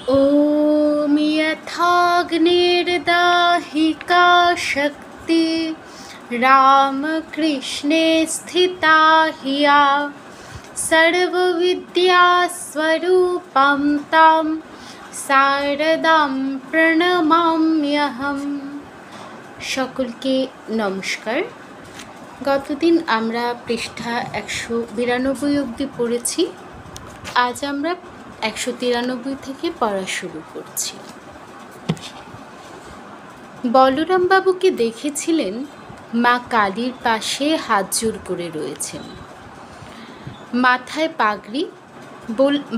ॐ यथाग्निर्दाहिका शक्ति रामकृष्णे स्थिता हिया सर्वविद्यास्वरूपं तां शारदां প্রণমাম্যহম। সকলকে নমস্কার। গতদিন আমরা পৃষ্ঠা 192 অবধি পড়েছি। আজ আমরা 193 থেকে পড়া শুরু করছি। বলরাম বাবুকে দেখেছিলেন মা কালীর পাশে হাত জোড় করে রয়েছেন, মাথায় পাগড়ি।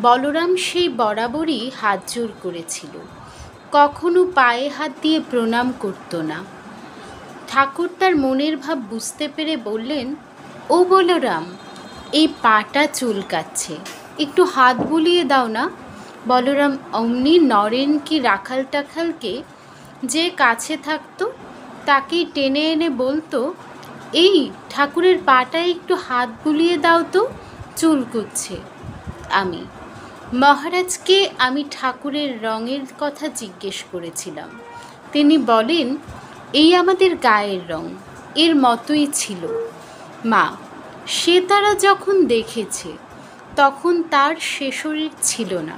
বলরাম সেই বরাবরই হাত জোড় করেছিল, কখনো পায়ে হাত দিয়ে প্রণাম করত না। ঠাকুর তার মনের ভাব বুঝতে পেরে বললেন, ও বলরাম, এই পাটা চুলকাচ্ছে, একটু হাত বুলিয়ে দাও না। বলরাম অমনি নরেন কি রাখাল টাখালকে, যে কাছে থাকতো তাকেই টেনে এনে বলতো, এই ঠাকুরের পাটায় একটু হাত বুলিয়ে দাও তো, চুলকুচ্ছে। মহারাজকে আমি ঠাকুরের রঙের কথা জিজ্ঞেস করেছিলাম। তিনি বলেন, এই আমাদের গায়ের রং, এর মতোই ছিল। মা, সে তারা যখন দেখেছে তখন তার সে শরীর ছিল না,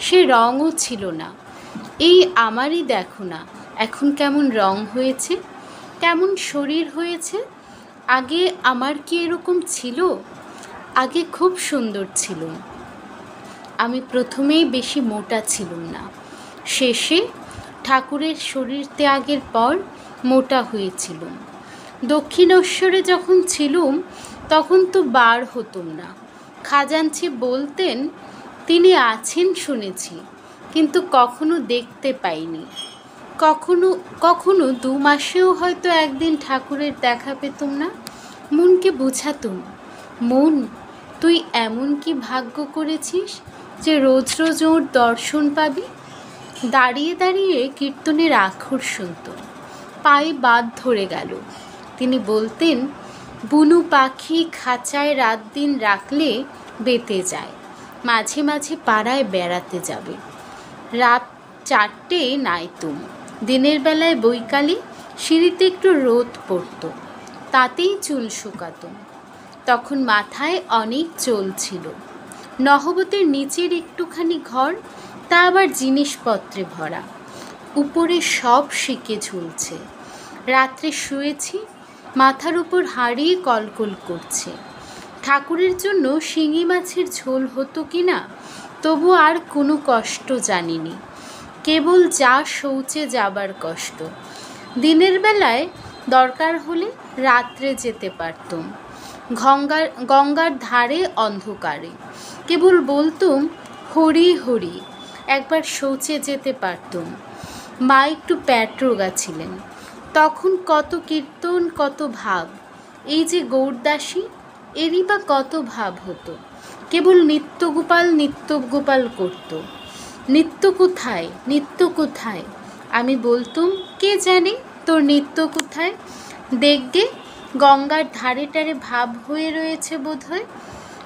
সে রঙও ছিল না। এই আমারই দেখো না এখন কেমন রং হয়েছে, কেমন শরীর হয়েছে। আগে আমার কি এরকম ছিল? আগে খুব সুন্দর ছিল। আমি প্রথমেই বেশি মোটা ছিলাম না, শেষে ঠাকুরের শরীর ত্যাগের পর মোটা হয়েছিলাম। দক্ষিণেশ্বরে যখন ছিলুম তখন তো বার হতুম না। খাজাঞ্চি বলতেন, তিনি আছেন শুনেছি, কিন্তু কখনো দেখতে পাইনি। কখনো 2 মাসেও হয়তো একদিন ঠাকুরের দেখা পেতুম না। মনকে বুঝাতুম, মন, তুই এমন কি ভাগ্য করেছিস যে রোজ রোজ ওর দর্শন পাবি। দাঁড়িয়ে দাঁড়িয়ে কীর্তনের আখর শুনত, পায়ে বাদ ধরে গেল। তিনি বলতেন, বুনু পাখি খাঁচায় রাত দিন রাখলে বেঁতে যায়, মাঝে মাঝে পাড়ায় বেড়াতে যাবে। রাত 4টে নাইতুম। দিনের বেলায় বৈকালে সিঁড়িতে একটু রোদ পড়ত, তাতেই চুল শুকাতুম। তখন মাথায় অনেক চুল ছিল। নহবতের নিচের একটুখানি ঘর, তা আবার জিনিসপত্রে ভরা, উপরে সব শিকে ঝুলছে। রাত্রে শুয়েছি, মাথার উপর হাঁড়ি কলকল করছে। ঠাকুরের জন্য শিঙি মাছের ঝোল হতো কি না, তবু আর কোনো কষ্ট জানিনি, কেবল যা শৌচে যাবার কষ্ট। দিনের বেলায় দরকার হলে রাত্রে যেতে পারতুম, গঙ্গার ধারে অন্ধকারে। কেবল বলতুম, হরি হরি, একবার শৌচে যেতে পারতুম। মা একটু পেট রোগা ছিলেন, তখন কত কীর্তন, কত ভাব। এই যে গৌরদাসী, এরই বা কত ভাব হতো। কেবল নিত্যগোপাল নিত্যগোপাল করত। নিত্য কোথায়, নিত্য কোথায়? আমি বলতুম, কে জানে তোর নিত্য কোথায়। দেখবে গঙ্গার ধারে টারে ভাব হয়ে রয়েছে বোধহয়।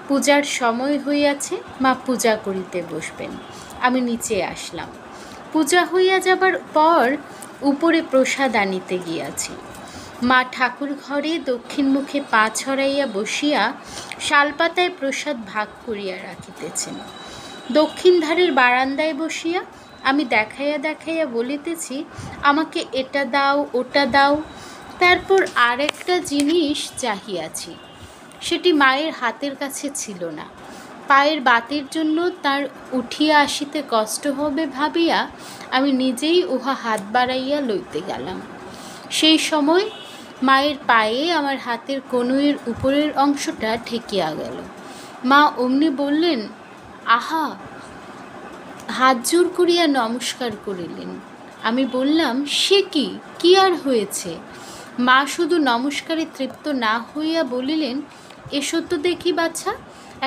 পূজার সময় হইয়াছে, মা পূজা করিতে বসবেন। আমি নিচে আসলাম। পূজা হইয়া যাবার পর উপরে প্রসাদ আনিতে গিয়াছি। মা ঠাকুর ঘরে দক্ষিণ মুখে পা ছড়াইয়া বসিয়া শালপাতায় প্রসাদ ভাগ করিয়া রাখিতেছেন। দক্ষিণ ধারের বারান্দায় বসিয়া আমি দেখাইয়া দেখাইয়া বলিতেছি, আমাকে এটা দাও, ওটা দাও। তারপর আরেকটা জিনিস চাহিয়াছি, সেটি মায়ের হাতের কাছে ছিল না। পায়ের বাতের জন্য তার উঠিয়া আসিতে কষ্ট হবে ভাবিয়া আমি নিজেই উহা হাত বাড়াইয়া লইতে গেলাম। সেই সময় মায়ের পায়ে আমার হাতের কনুইয়ের উপরের অংশটা ঠেকিয়া গেল। মা অমনি বললেন, আহা, হাত জোর করিয়া নমস্কার করিলেন। আমি বললাম, সে কি, কি আর হয়েছে? মা শুধু নমস্কারে তৃপ্ত না হইয়া বলিলেন, এসো তো দেখি বাছা,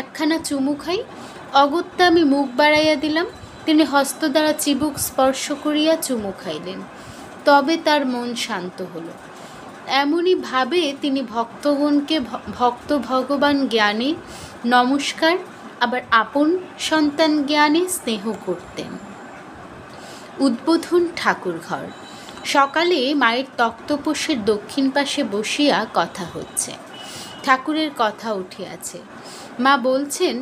একখানা চুমু খাই। অগত্যা আমি মুখ বাড়াইয়া দিলাম। তিনি হস্ত দ্বারা চিবুক স্পর্শ করিয়া চুমু খাইলেন। তবে তার মন শান্ত হলো। এমনই ভাবে তিনি ভক্তগণকে ভক্ত ভগবান জ্ঞানে নমস্কার, আবার আপন সন্তান জ্ঞানে স্নেহ করতেন। উদ্বোধন ঠাকুরঘর। সকালে মায়ের তক্তপোষের দক্ষিণ পাশে বসিয়া কথা হচ্ছে। ঠাকুরের কথা উঠিয়াছে। মা বলছেন,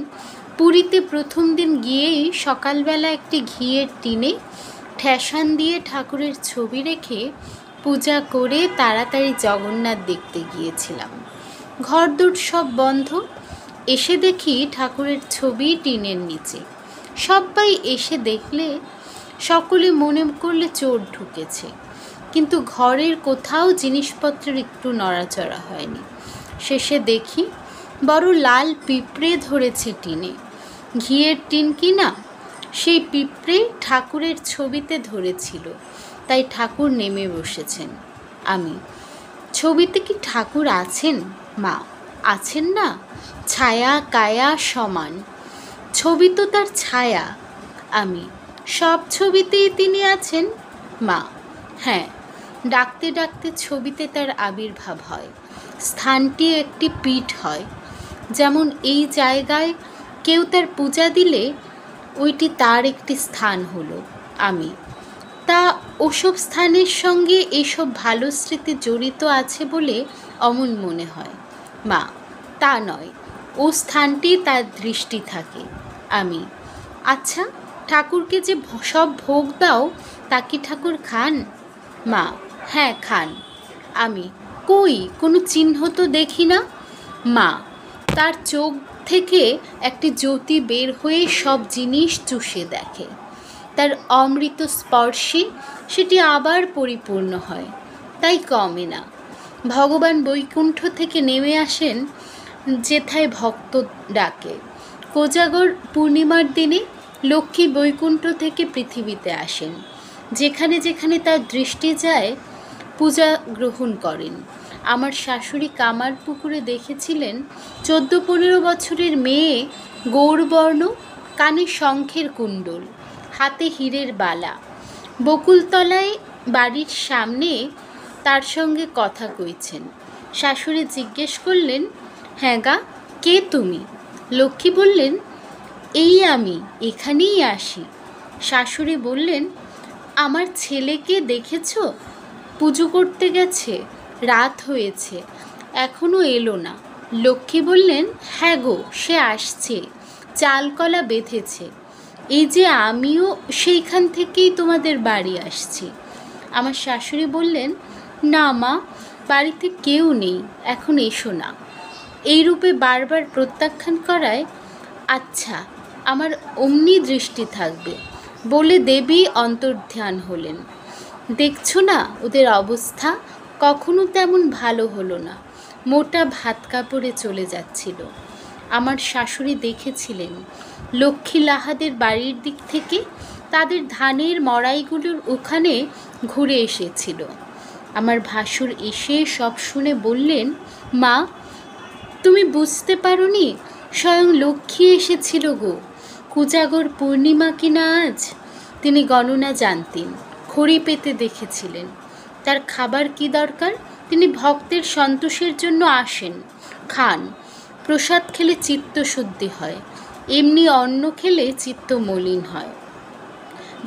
পুরীতে প্রথম দিন গিয়েই সকালবেলা একটি ঘিয়ের টিনে ঠেসান দিয়ে ঠাকুরের ছবি রেখে পূজা করে তাড়াতাড়ি জগন্নাথ দেখতে গিয়েছিলাম। ঘরদোর সব বন্ধ। এসে দেখি ঠাকুরের ছবি টিনের নিচে। সবাই এসে দেখলে সকলে মনে করলে চোর ঢুকেছে, কিন্তু ঘরের কোথাও জিনিসপত্রের একটু নড়াচড়া হয়নি। শেষে দেখি বড় লাল পিঁপড়ে ধরেছে টিনে। ঘিয়ের টিন কিনা, সেই পিঁপড়ে ঠাকুরের ছবিতে ধরেছিল, তাই ঠাকুর নেমে বসেছেন। আমি, ছবিতে কি ঠাকুর আছেন? মা, আছেন না, ছায়া কায়া সমান, ছবি তো তার ছায়া। আমি, সব ছবিতেই তিনি আছেন? মা, হ্যাঁ, ডাকতে ডাকতে ছবিতে তার আবির্ভাব হয়। স্থানটি একটি পীঠ হয়, যেমন এই জায়গায় কেউ তার পূজা দিলে ওইটি তার একটি স্থান হলো। আমি, তা ওসব স্থানের সঙ্গে এসব ভালো স্মৃতি জড়িত আছে বলে অমন মনে হয়। মা, তা নয়, ও স্থানটি তার দৃষ্টি থাকে। আমি, আচ্ছা, ঠাকুরকে যে সব ভোগ দাও তা কি ঠাকুর খান? মা, হ্যাঁ খান। আমি, কই, কোনো চিহ্ন তো দেখি না। মা, তার চোখ থেকে একটি জ্যোতি বের হয়ে সব জিনিস চুষে দেখে। তার অমৃত স্পর্শে সেটি আবার পরিপূর্ণ হয়, তাই কমে না। ভগবান বৈকুণ্ঠ থেকে নেমে আসেন যেথায় ভক্ত ডাকে। কোজাগর পূর্ণিমার দিনে লক্ষ্মী বৈকুণ্ঠ থেকে পৃথিবীতে আসেন। যেখানে যেখানে তার দৃষ্টি যায় পূজা গ্রহণ করেন। আমার শাশুড়ি কামারপুকুরে দেখেছিলেন 14-15 বছরের মেয়ে, গৌরবর্ণ, কানে শঙ্খের কুণ্ডল, হাতে হীরের বালা, বকুলতলায় বাড়ির সামনে তার সঙ্গে কথা কইছেন। শাশুড়ি জিজ্ঞেস করলেন, হ্যাঁ গা, কে তুমি? লক্ষ্মী বললেন, এই আমি, এখানেই আসি। শাশুড়ি বললেন, আমার ছেলেকে দেখেছ? পুজো করতে গেছে, রাত হয়েছে, এখনো এলো না। লক্ষ্মী বললেন, হ্যাঁ গো, সে আসছে, চালকলা বেঁধেছে। এই যে আমিও সেইখান থেকেই তোমাদের বাড়ি আসছি। আমার শাশুড়ি বললেন, না মা, বাড়িতে কেউ নেই, এখন এসো না। এই রূপে বারবার প্রত্যাখ্যান করায়, আচ্ছা, আমার অমনি দৃষ্টি থাকবে বলে দেবী অন্তর্ধান হলেন। দেখছো না ওদের অবস্থা, কখনো তেমন ভালো হলো না, মোটা ভাত কাপড়ে চলে যাচ্ছিল। আমার শাশুড়ি দেখেছিলেন লক্ষ্মী লাহাদের বাড়ির দিক থেকে তাদের ধানের মড়াইগুলোর ওখানে ঘুরে এসেছিল। আমার ভাসুর এসে সব শুনে বললেন, মা, তুমি বুঝতে পারোনি, স্বয়ং লক্ষ্মী এসেছিল গো, কোজাগর পূর্ণিমা কিনা আজ। তিনি গণনা জানতেন, খড়ি পেতে দেখেছিলেন। তার খাবার কি দরকার, তিনি ভক্তের সন্তোষের জন্য আসেন, খান। প্রসাদ খেলে চিত্ত শুদ্ধি হয়, এমনি অন্ন খেলে চিত্ত মলিন হয়।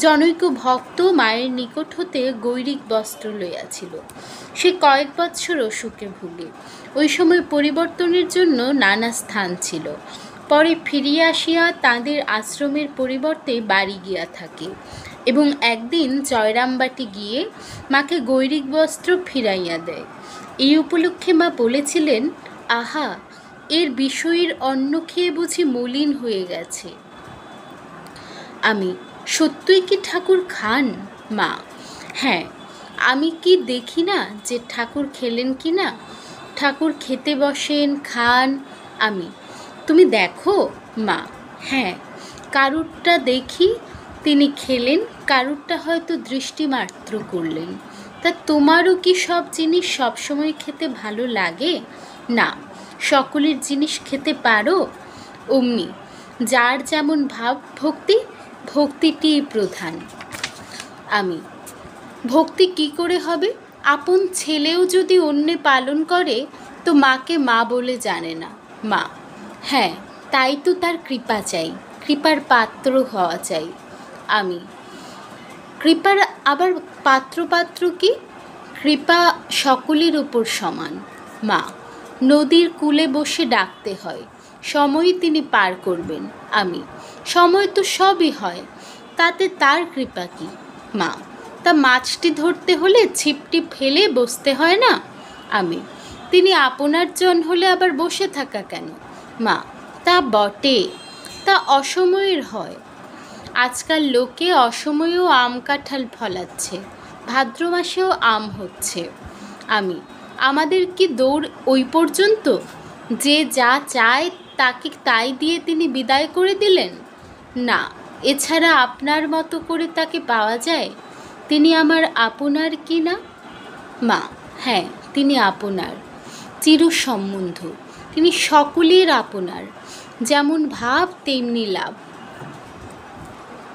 জনৈক ভক্ত মায়ের নিকট হতে গৈরিক বস্ত্র লইয়াছিল। সে কয়েক বৎসর অসুখে ভুগে। ওই সময় পরিবর্তনের জন্য নানা স্থান ছিল। পরে ফিরিয়া আসিয়া তাঁদের আশ্রমের পরিবর্তে বাড়ি গিয়া থাকে এবং একদিন জয়রামবাটি গিয়ে মাকে গৈরিক বস্ত্র ফিরাইয়া দেয়। এই উপলক্ষে মা বলেছিলেন, আহা, এর বিষয়ের অন্ন খেয়ে বুঝি মলিন হয়ে গেছে। আমি, সত্যই কি ঠাকুর খান? মা, হ্যাঁ, আমি কি দেখি না যে ঠাকুর খেলেন কি না? ঠাকুর খেতে বসেন, খান। আমি, তুমি দেখো? মা, হ্যাঁ, কারুরটা দেখি তিনি খেলেন, কারুরটা হয়তো দৃষ্টি মাত্র করলেন। তা তোমারও কি সব জিনিস সবসময় খেতে ভালো লাগে? না, সকলের জিনিস খেতে পারো? অমনি, যার যেমন ভাব ভক্তি, ভক্তিটিই প্রধান। আমি, ভক্তি কি করে হবে? আপন ছেলেও যদি অন্যে পালন করে তো মাকে মা বলে জানে না। মা, হ্যাঁ, তাই তো তার কৃপা চাই, কৃপার পাত্র হওয়া চাই। আমি, কৃপার আবার পাত্র কি? কৃপা সকলের উপর সমান। মা, নদীর কূলে বসে ডাকতে হয়, সময় তিনি পার করবেন। আমি, সময় তো সবই হয়, তাতে তার কৃপা কি? মা, তা মাছটি ধরতে হলে ছিপটি ফেলে বসতে হয় না? আমি, তিনি আপনার জন হলে আবার বসে থাকা কেন? মা, তা বটে, তা অসময়ের হয়। আজকাল লোকে অসময়েও আম কাঁঠাল ফলাচ্ছে, ভাদ্র মাসেও আম হচ্ছে। আমি, আমাদের কি দৌড় ওই পর্যন্ত? যে যা চায় তাকে তাই দিয়ে তিনি বিদায় করে দিলেন? না, এছাড়া আপনার মতো করে তাকে পাওয়া যায়? তিনি আমার আপনার কি না? মা, হ্যাঁ, তিনি আপনার, চির সম্বন্ধ, তিনি সকলের আপনার, যেমন ভাব তেমনি লাভ।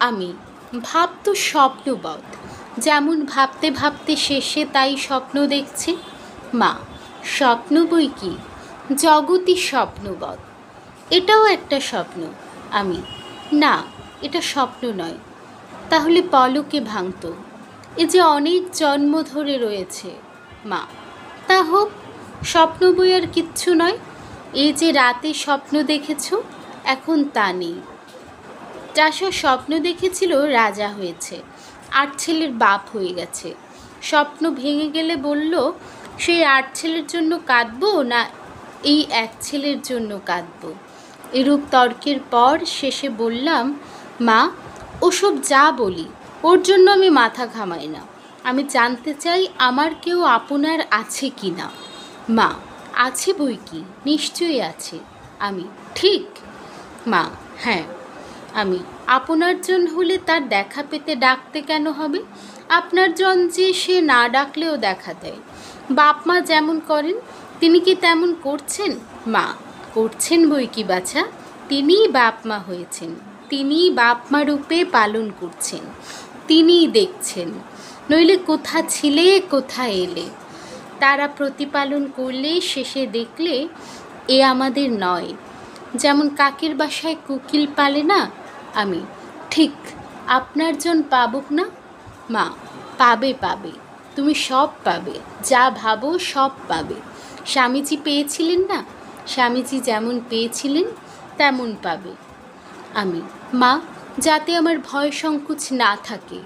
আমি, ভাব তো স্বপ্নবৎ, যেমন ভাবতে ভাবতে শেষে তাই স্বপ্ন দেখছি। মা, স্বপ্ন বই কি, জগতই স্বপ্নবৎ, এটাও একটা স্বপ্ন। আমি, না, এটা স্বপ্ন নয়, তাহলে পলকে ভাঙত, এ যে অনেক জন্ম ধরে রয়েছে। মা, তা হোক, স্বপ্ন বই আর কিচ্ছু নয়। এই যে রাতে স্বপ্ন দেখেছ, এখন তা নেই। চাষা স্বপ্ন দেখেছিল রাজা হয়েছে, 8 ছেলের বাপ হয়ে গেছে। স্বপ্ন ভেঙে গেলে বলল, সেই 8 ছেলের জন্য কাঁদবো না এই এক ছেলের জন্য কাঁদবো? এরূপ তর্কের পর শেষে বললাম, মা, ওসব যা বলি ওর জন্য আমি মাথা ঘামাই না, আমি জানতে চাই আমার কেউ আপনার আছে কি না। মা, আছে বই কি, নিশ্চয়ই আছে। আমি, ঠিক? মা, হ্যাঁ। আমি, আপনার জন হলে তার দেখা পেতে ডাকতে কেন হবে? আপনার জন যে সে না ডাকলেও দেখা দেয়। বাপ মা যেমন করেন তিনি কি তেমন করছেন? মা, করছেন বই কি বাছা, তিনিই বাপ মা হয়েছেন, তিনিই বাপ মা রূপে পালন করছেন, তিনিই দেখছেন, নইলে কোথা ছিলে কোথা এলে। তারা প্রতিপালন করলে শেষে দেখলে এ আমাদের নয়, যেমন কাকের বাসায় কোকিল পালে না। আমি, ঠিক, আপনার জন পাবুক না? মা, পাবে পাবে, তুমি সব পাবে, যা ভাবো সব পাবে। স্বামীজি পেয়েছিলেন না, স্বামীজি যেমন পেয়েছিলেন তেমন পাবে। আমি, মা, যাতে আমার ভয় সংকোচ না থাকে।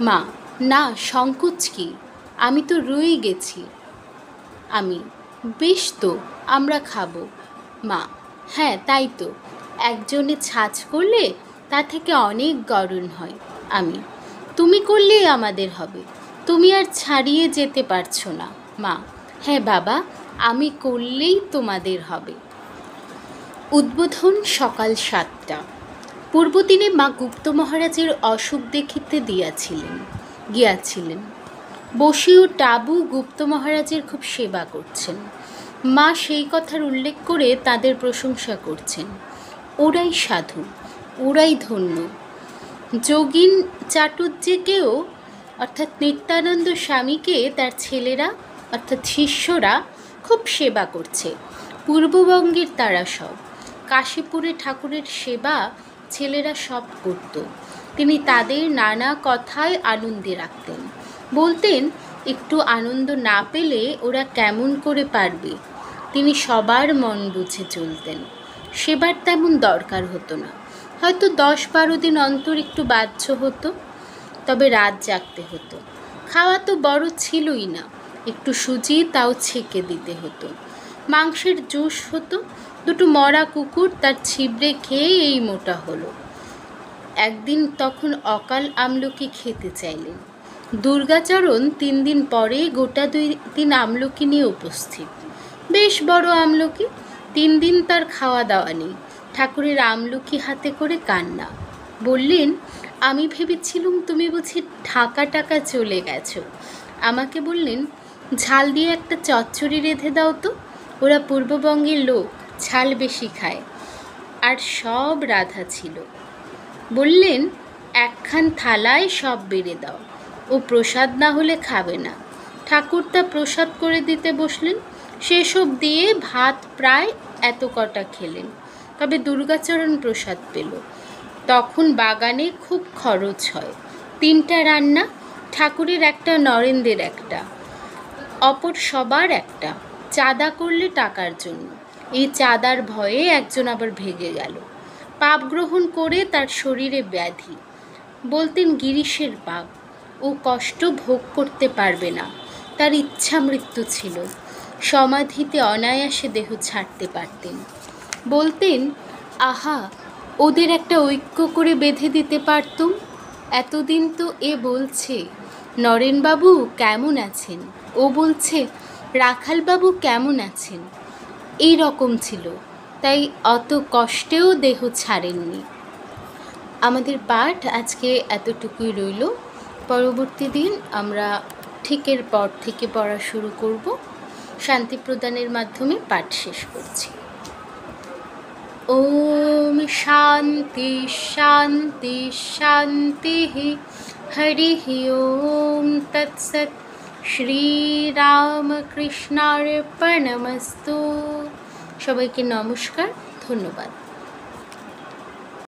মা, না, সংকোচ কি, আমি তো রয়ে গেছি। আমি, বেশ তো, আমরা খাবো। মা, হ্যাঁ তাই তো, একজনে ছাঁচ করলে তা থেকে অনেক গরণ হয়। আমি, তুমি করলেই আমাদের হবে, তুমি আর ছাড়িয়ে যেতে পারছো না। মা, হ্যাঁ বাবা, আমি করলেই তোমাদের হবে। উদ্বোধন সকাল 7টা। পূর্বদিনে মা গুপ্ত মহারাজের অসুখ দেখিতে গিয়াছিলেন। বসি ও টাবু গুপ্ত মহারাজের খুব সেবা করছেন। মা সেই কথার উল্লেখ করে তাদের প্রশংসা করছেন। ওরাই সাধু, ওরাই ধন্য। যোগিন চাটুর্যেকেও অর্থাৎ নিত্যানন্দ স্বামীকে তার ছেলেরা অর্থাৎ শিষ্যরা খুব সেবা করছে। পূর্ববঙ্গের তারা সব, কাশীপুরে ঠাকুরের সেবা ছেলেরা সব করত। তিনি তাদের নানা কথায় আনন্দে রাখতেন, বলতেন একটু আনন্দ না পেলে ওরা কেমন করে পারবে। তিনি সবার মন বুঝে চলতেন, সেবার তেমন দরকার হতো না, হয়তো 10-12 দিন অন্তর একটু বাহ্য হতো, তবে রাত জাগতে হতো। খাওয়া তো বড় ছিলই না, একটু সুজি তাও ছেঁকে দিতে হতো। মাংসের জুস হতো, 2 মরা কুকুর তার ছিবড়ে খেয়ে এই মোটা হলো। একদিন তখন অকাল আমলকি খেতে চাইলেন। দুর্গাচরণ 3 দিন পরে গোটা 2 দিন আমলকি নিয়ে উপস্থিত, বেশ বড় আমলকি। 3 দিন তার খাওয়া দাওয়া নেই, ঠাকুরের আমলকি হাতে করে কান্না। বললেন, আমি ভেবেছিলুম তুমি বুঝি ঢাকা চলে গেছো। আমাকে বললেন, ঝাল দিয়ে একটা চচ্চড়ি রেঁধে দাও তো, ওরা পূর্ববঙ্গের লোক, ঝাল বেশি খায়। আর সব রাধা ছিল। বললেন, একখান থালায় সব বেড়ে দাও, ও প্রসাদ না হলে খাবে না। ঠাকুর তা প্রসাদ করে দিতে বসলেন, সেসব দিয়ে ভাত প্রায় এত কটা খেলেন। তবে দুর্গাচরণ প্রসাদ পেল। তখন বাগানে খুব খরচ হয়, 3টা রান্না, ঠাকুরের একটা, নরেন্দ্রের একটা, অপর সবার একটা, চাঁদা করলে টাকার জন্য। এই চাঁদার ভয়ে একজন আবার ভেগে গেল। পাপ গ্রহণ করে তার শরীরে ব্যাধি, বলতেন গিরিশের পাপ, ও কষ্ট ভোগ করতে পারবে না। তার ইচ্ছা মৃত্যু ছিল, সমাধিতে অনায়াসে দেহ ছাড়তে পারতেন। বলতেন, আহা, ওদের একটা ঐক্য করে বেঁধে দিতে পারতুম। এতদিন তো এ বলছে নরেনবাবু কেমন আছেন, ও বলছে রাখালবাবু কেমন আছেন, এই রকম ছিল। তাই অত কষ্টেও দেহ ছাড়েননি। আমাদের পাঠ আজকে এতটুকুই রইল। পরবর্তী দিন আমরা ঠিকের পর থেকে পড়া শুরু করব। শান্তি প্রদানের মাধ্যমে পাঠ শেষ করছি। ওম শান্তি শান্তি শান্তি। হরি ওম তৎসৎ। শ্রীরামকৃষ্ণার্পণমস্তু। সবাইকে নমস্কার, ধন্যবাদ।